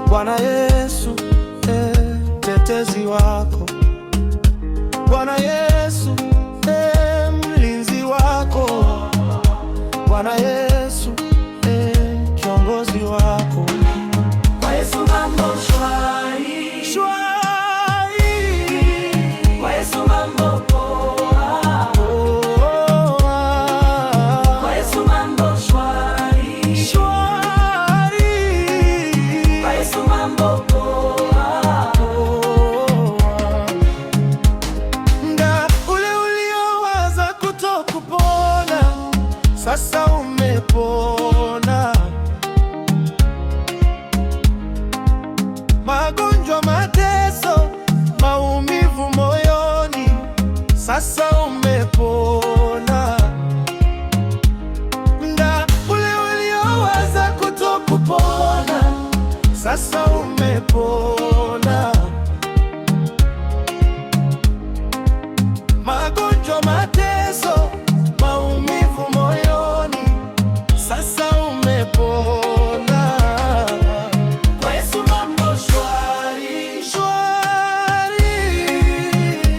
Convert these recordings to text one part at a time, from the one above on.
Bwana Yesu, tetezi wako. Bwana Yesu, mlinzi wako. Bwana Yesu, kiongozi wako. Kwa Yesu mambo shwari, Shwari. kwa Yesu mambo poa, kwa Yesu mambo shwari, Shwari. kwa Yesu mambo poa. Muda ule uliowaza kutokupona, sasa umepona. Magonjwa, mateso, maumivu moyoni, sasa umepona. Muda ule uliowaza kutokupona, sasa umepona. Magonjwa, mateso, maumivu moyoni, sasa umepona. Kwa Yesu mambo shwari, Shwari.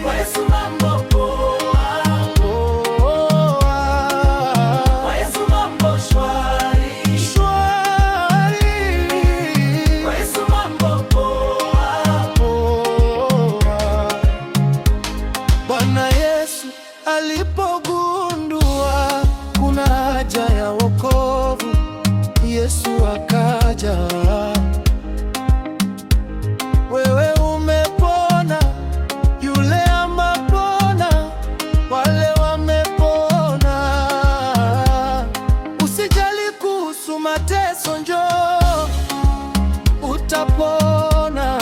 kwa Yesu mambo poa, kwa Yesu mambo shwari, Shwari. kwa Yesu mambo poa. Bwana Yesu alipogundua kuna haja ya wokovu, Yesu akaja. Wewe umepona, yule amepona, wale wamepona. Usijali kuhusu mateso, njoo utapona.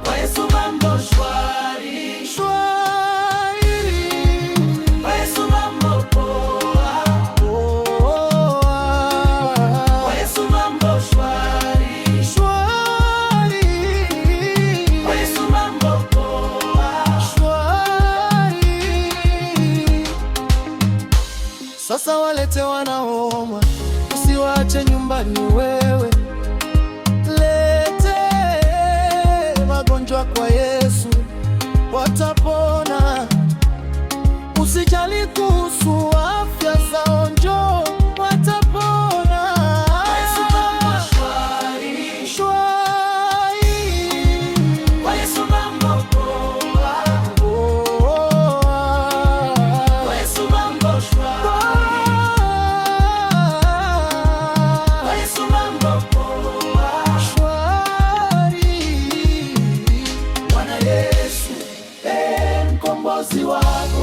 Kwa Yesu mambo shwari, Shwari. kwa Yesu mambo poa, kwa Yesu mambo shwari, Shwari. kwa Yesu mambo poa. Shwari. Sasa walete wanaoumwa, usiwache nyumbani wewe. Lete magonjwa kwa Yesu, watapona. Usijali kuhusu afya zao, njoo watapona. Kwa Yesu mambo shwari, Shwari. kwa Yesu mambo poa, kwa Yesu mambo shwari, kwa Yesu mambo poa. Shwari. Bwana Yesu, mkombozi wako.